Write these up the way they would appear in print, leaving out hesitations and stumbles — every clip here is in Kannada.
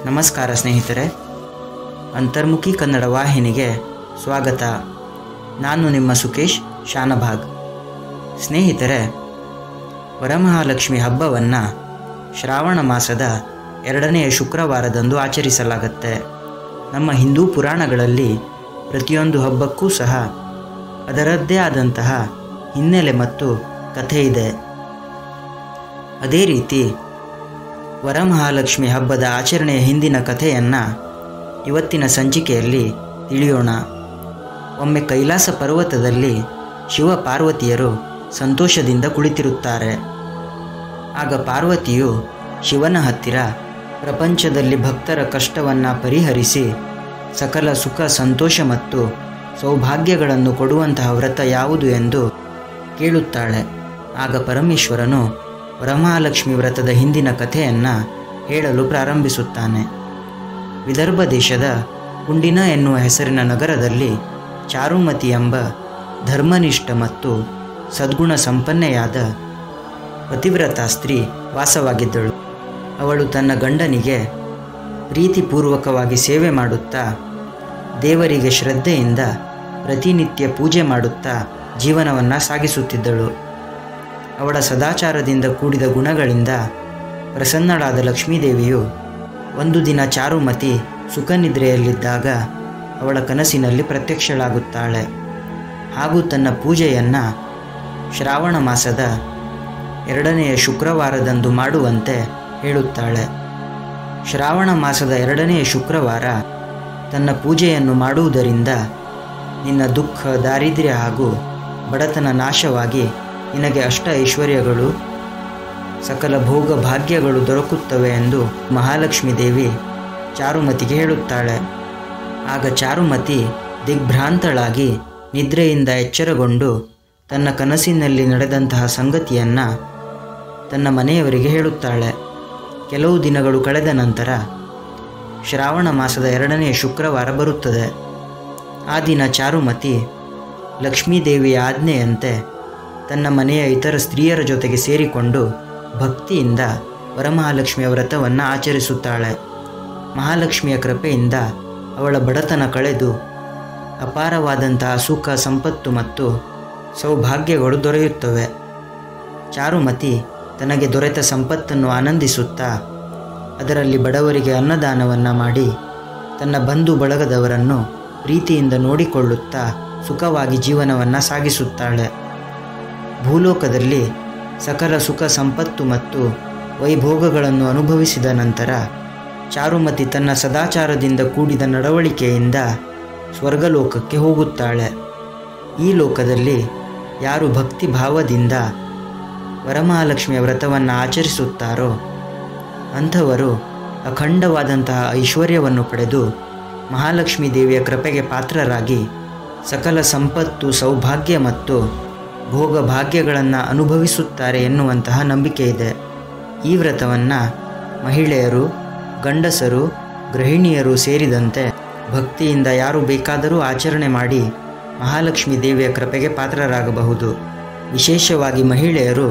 ನಮಸ್ಕಾರ ಸ್ನೇಹಿತರೆ, ಅಂತರ್ಮುಖಿ ಕನ್ನಡ ವಾಹಿನಿಗೆ ಸ್ವಾಗತ. ನಾನು ನಿಮ್ಮ ಸುಕೇಶ್ ಶಾನಭಾಗ್. ಸ್ನೇಹಿತರೆ, ವರಮಹಾಲಕ್ಷ್ಮಿ ಹಬ್ಬವನ್ನು ಶ್ರಾವಣ ಮಾಸದ 2ನೇ ಶುಕ್ರವಾರದಂದು ಆಚರಿಸಲಾಗುತ್ತೆ. ನಮ್ಮ ಹಿಂದೂ ಪುರಾಣಗಳಲ್ಲಿ ಪ್ರತಿಯೊಂದು ಹಬ್ಬಕ್ಕೂ ಸಹ ಅದರದ್ದೇ ಆದಂತಹ ಹಿನ್ನೆಲೆ ಮತ್ತು ಕಥೆ ಇದೆ. ಅದೇ ರೀತಿ ವರಮಹಾಲಕ್ಷ್ಮಿ ಹಬ್ಬದ ಆಚರಣೆಯ ಹಿಂದಿನ ಕಥೆಯನ್ನು ಇವತ್ತಿನ ಸಂಚಿಕೆಯಲ್ಲಿ ತಿಳಿಯೋಣ. ಒಮ್ಮೆ ಕೈಲಾಸ ಪರ್ವತದಲ್ಲಿ ಶಿವ ಪಾರ್ವತಿಯರು ಸಂತೋಷದಿಂದ ಕುಳಿತಿರುತ್ತಾರೆ. ಆಗ ಪಾರ್ವತಿಯು ಶಿವನ ಹತ್ತಿರ ಪ್ರಪಂಚದಲ್ಲಿ ಭಕ್ತರ ಕಷ್ಟವನ್ನು ಪರಿಹರಿಸಿ ಸಕಲ ಸುಖ ಸಂತೋಷ ಮತ್ತು ಸೌಭಾಗ್ಯಗಳನ್ನು ಕೊಡುವಂತಹ ವ್ರತ ಯಾವುದು ಎಂದು ಕೇಳುತ್ತಾಳೆ. ಆಗ ಪರಮೇಶ್ವರನು ವರಮಹಾಲಕ್ಷ್ಮಿ ವ್ರತದ ಹಿಂದಿನ ಕಥೆಯನ್ನು ಹೇಳಲು ಪ್ರಾರಂಭಿಸುತ್ತಾನೆ. ವಿದರ್ಭ ದೇಶದ ಕುಂಡಿನ ಎನ್ನುವ ಹೆಸರಿನ ನಗರದಲ್ಲಿ ಚಾರುಮತಿ ಎಂಬ ಧರ್ಮನಿಷ್ಠ ಮತ್ತು ಸದ್ಗುಣ ಸಂಪನ್ನೆಯಾದ ಪತಿವ್ರತ ಸ್ತ್ರೀ ವಾಸವಾಗಿದ್ದಳು. ಅವಳು ತನ್ನ ಗಂಡನಿಗೆ ಪ್ರೀತಿಪೂರ್ವಕವಾಗಿ ಸೇವೆ ಮಾಡುತ್ತಾ ದೇವರಿಗೆ ಶ್ರದ್ಧೆಯಿಂದ ಪ್ರತಿನಿತ್ಯ ಪೂಜೆ ಮಾಡುತ್ತಾ ಜೀವನವನ್ನು ಸಾಗಿಸುತ್ತಿದ್ದಳು. ಅವಳ ಸದಾಚಾರದಿಂದ ಕೂಡಿದ ಗುಣಗಳಿಂದ ಪ್ರಸನ್ನಳಾದ ಲಕ್ಷ್ಮೀದೇವಿಯು ಒಂದು ದಿನ ಚಾರುಮತಿ ಸುಖನಿದ್ರೆಯಲ್ಲಿದ್ದಾಗ ಅವಳ ಕನಸಿನಲ್ಲಿ ಪ್ರತ್ಯಕ್ಷಳಾಗುತ್ತಾಳೆ ಹಾಗೂ ತನ್ನ ಪೂಜೆಯನ್ನು ಶ್ರಾವಣ ಮಾಸದ 2ನೇ ಶುಕ್ರವಾರದಂದು ಮಾಡುವಂತೆ ಹೇಳುತ್ತಾಳೆ. ಶ್ರಾವಣ ಮಾಸದ 2ನೇ ಶುಕ್ರವಾರ ತನ್ನ ಪೂಜೆಯನ್ನು ಮಾಡುವುದರಿಂದ ನಿನ್ನ ದುಃಖ, ದಾರಿದ್ರ್ಯ ಹಾಗೂ ಬಡತನ ನಾಶವಾಗಿ ನಿನಗೆ ಅಷ್ಟ ಐಶ್ವರ್ಯಗಳು, ಸಕಲ ಭೋಗ ಭಾಗ್ಯಗಳು ದೊರಕುತ್ತವೆ ಎಂದು ಮಹಾಲಕ್ಷ್ಮೀ ದೇವಿ ಚಾರುಮತಿಗೆ ಹೇಳುತ್ತಾಳೆ. ಆಗ ಚಾರುಮತಿ ದಿಗ್ಭ್ರಾಂತಳಾಗಿ ನಿದ್ರೆಯಿಂದ ಎಚ್ಚರಗೊಂಡು ತನ್ನ ಕನಸಿನಲ್ಲಿ ನಡೆದಂತಹ ಸಂಗತಿಯನ್ನು ತನ್ನ ಮನೆಯವರಿಗೆ ಹೇಳುತ್ತಾಳೆ. ಕೆಲವು ದಿನಗಳು ಕಳೆದ ನಂತರ ಶ್ರಾವಣ ಮಾಸದ 2ನೇ ಶುಕ್ರವಾರ ಬರುತ್ತದೆ. ಆ ದಿನ ಚಾರುಮತಿ ಲಕ್ಷ್ಮೀದೇವಿಯ ಆಜ್ಞೆಯಂತೆ ತನ್ನ ಮನೆಯ ಇತರ ಸ್ತ್ರೀಯರ ಜೊತೆಗೆ ಸೇರಿಕೊಂಡು ಭಕ್ತಿಯಿಂದ ವರಮಹಾಲಕ್ಷ್ಮಿಯ ವ್ರತವನ್ನು ಆಚರಿಸುತ್ತಾಳೆ. ಮಹಾಲಕ್ಷ್ಮಿಯ ಕೃಪೆಯಿಂದ ಅವಳ ಬಡತನ ಕಳೆದು ಅಪಾರವಾದಂತಹ ಸುಖ, ಸಂಪತ್ತು ಮತ್ತು ಸೌಭಾಗ್ಯಗಳು ದೊರೆಯುತ್ತವೆ. ಚಾರುಮತಿ ತನಗೆ ದೊರೆತ ಸಂಪತ್ತನ್ನು ಆನಂದಿಸುತ್ತಾ ಅದರಲ್ಲಿ ಬಡವರಿಗೆ ಅನ್ನದಾನವನ್ನು ಮಾಡಿ ತನ್ನ ಬಂಧು ಬಳಗದವರನ್ನು ಪ್ರೀತಿಯಿಂದ ನೋಡಿಕೊಳ್ಳುತ್ತಾ ಸುಖವಾಗಿ ಜೀವನವನ್ನು ಸಾಗಿಸುತ್ತಾಳೆ. ಭೂಲೋಕದಲ್ಲಿ ಸಕಲ ಸುಖ ಸಂಪತ್ತು ಮತ್ತು ವೈಭೋಗಗಳನ್ನು ಅನುಭವಿಸಿದ ನಂತರ ಚಾರುಮತಿ ತನ್ನ ಸದಾಚಾರದಿಂದ ಕೂಡಿದ ನಡವಳಿಕೆಯಿಂದ ಸ್ವರ್ಗಲೋಕಕ್ಕೆ ಹೋಗುತ್ತಾಳೆ. ಈ ಲೋಕದಲ್ಲಿ ಯಾರು ಭಕ್ತಿ ಭಾವದಿಂದ ವರಮಹಾಲಕ್ಷ್ಮಿಯ ವ್ರತವನ್ನು ಆಚರಿಸುತ್ತಾರೋ ಅಂಥವರು ಅಖಂಡವಾದಂತಹ ಐಶ್ವರ್ಯವನ್ನು ಪಡೆದು ಮಹಾಲಕ್ಷ್ಮೀ ದೇವಿಯ ಕೃಪೆಗೆ ಪಾತ್ರರಾಗಿ ಸಕಲ ಸಂಪತ್ತು, ಸೌಭಾಗ್ಯ ಮತ್ತು ಭೋಗ ಭಾಗ್ಯಗಳನ್ನು ಅನುಭವಿಸುತ್ತಾರೆ ಎನ್ನುವಂತಹ ನಂಬಿಕೆ ಇದೆ. ಈ ವ್ರತವನ್ನು ಮಹಿಳೆಯರು, ಗಂಡಸರು, ಗೃಹಿಣಿಯರು ಸೇರಿದಂತೆ ಭಕ್ತಿಯಿಂದ ಯಾರು ಬೇಕಾದರೂ ಆಚರಣೆ ಮಾಡಿ ಮಹಾಲಕ್ಷ್ಮೀ ದೇವಿಯ ಕೃಪೆಗೆ ಪಾತ್ರರಾಗಬಹುದು. ವಿಶೇಷವಾಗಿ ಮಹಿಳೆಯರು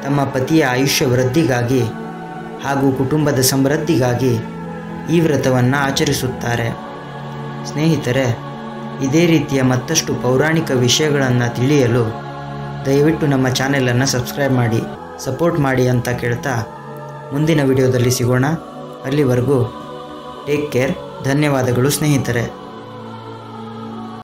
ತಮ್ಮ ಪತಿಯ ಆಯುಷ್ಯ ವೃದ್ಧಿಗಾಗಿ ಹಾಗೂ ಕುಟುಂಬದ ಸಮೃದ್ಧಿಗಾಗಿ ಈ ವ್ರತವನ್ನು ಆಚರಿಸುತ್ತಾರೆ. ಸ್ನೇಹಿತರೆ, ಇದೇ ರೀತಿಯ ಮತ್ತಷ್ಟು ಪೌರಾಣಿಕ ವಿಷಯಗಳನ್ನು ತಿಳಿಯಲು ದಯವಿಟ್ಟು ನಮ್ಮ ಚಾನೆಲನ್ನು ಸಬ್ಸ್ಕ್ರೈಬ್ ಮಾಡಿ, ಸಪೋರ್ಟ್ ಮಾಡಿ ಅಂತ ಕೇಳ್ತಾ ಮುಂದಿನ ವಿಡಿಯೋದಲ್ಲಿ ಸಿಗೋಣ. ಅಲ್ಲಿವರೆಗೂ ಟೇಕ್ ಕೇರ್. ಧನ್ಯವಾದಗಳು ಸ್ನೇಹಿತರೆ.